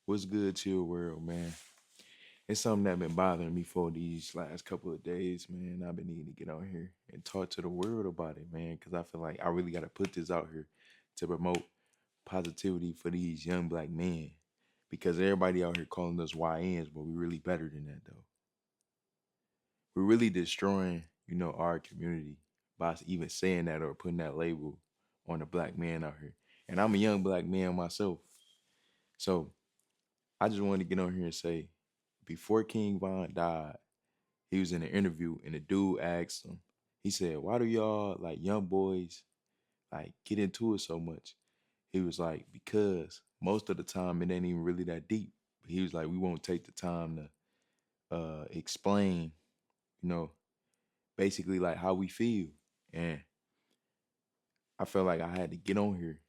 What's good to your world, man? It's something that been bothering me for these last couple of days, man. I've been needing to get on here and talk to the world about it, man, because I feel like I really got to put this out here to promote positivity for these young black men. Because everybody out here calling us YNs, but we really better than that, though. We're really destroying, our community by even saying that or putting that label on a black man out here. And I'm a young black man myself. So I just wanted to get on here and say, before King Von died, he was in an interview and the dude asked him, he said, "Why do y'all like young boys like get into it so much?" He was like, "Because most of the time it ain't even really that deep." He was like, "We won't take the time to explain, you know, basically like how we feel." And I felt like I had to get on here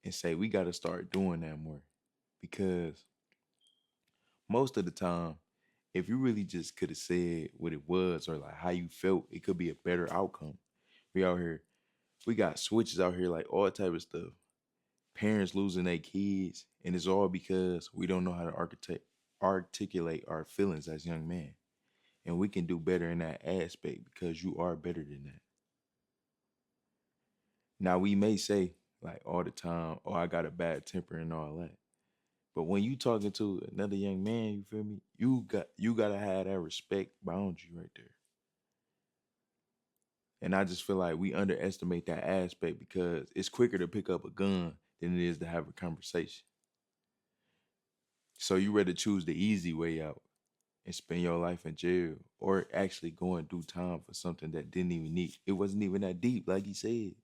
and say we gotta start doing that more. Because most of the time, if you really just could have said what it was or like how you felt, it could be a better outcome. We out here, we got switches out here, like all type of stuff. Parents losing their kids, and it's all because we don't know how to articulate our feelings as young men. And we can do better in that aspect because you are better than that. Now we may say like all the time, "Oh, I got a bad temper" and all that. But when you talking to another young man, you feel me? You gotta have that respect boundary right there. And I just feel like we underestimate that aspect because it's quicker to pick up a gun than it is to have a conversation. So you rather choose the easy way out and spend your life in jail or actually go and do time for something that didn't even need. It wasn't even that deep, like he said.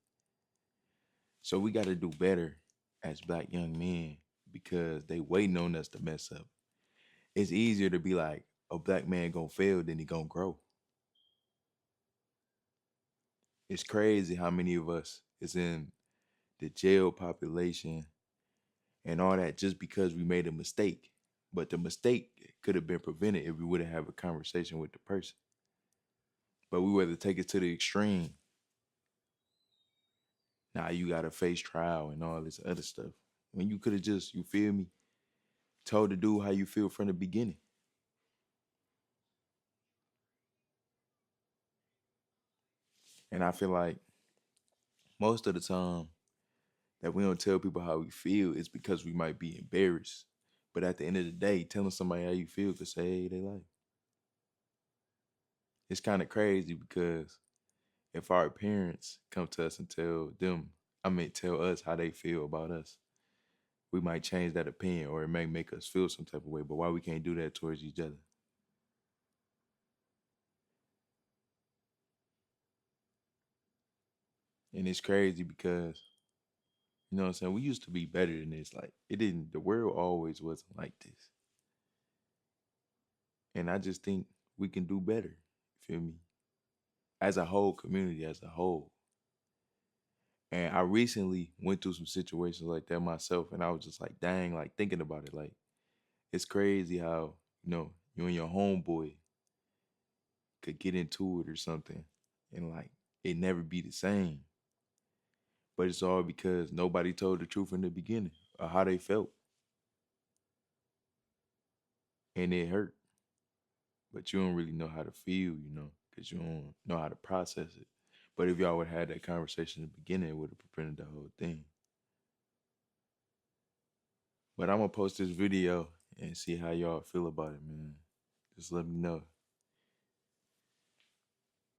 So we got to do better as black young men because they waiting on us to mess up. It's easier to be like a black man gonna fail than he gonna grow. It's crazy how many of us is in the jail population and all that just because we made a mistake. But the mistake could have been prevented if we would have a conversation with the person. But we rather take it to the extreme. Now you gotta face trial and all this other stuff. When you could have just, you feel me, told the dude how you feel from the beginning. And I feel like most of the time that we don't tell people how we feel is because we might be embarrassed. But at the end of the day, telling somebody how you feel could save their life. It's kind of crazy because if our parents come to us and tell us how they feel about us, we might change that opinion or it may make us feel some type of way. But why we can't do that towards each other? And it's crazy because, you know what I'm saying, we used to be better than this. Like, the world always wasn't like this. And I just think we can do better. Feel me? As a whole community, as a whole. And I recently went through some situations like that myself, and I was just like, dang, like thinking about it. Like, it's crazy how, you and your homeboy could get into it or something and like it never be the same. But it's all because nobody told the truth in the beginning or how they felt. And it hurt. But you don't really know how to feel, because you don't know how to process it. But if y'all would have had that conversation in the beginning, it would have prevented the whole thing. But I'm gonna post this video and see how y'all feel about it, man. Just let me know.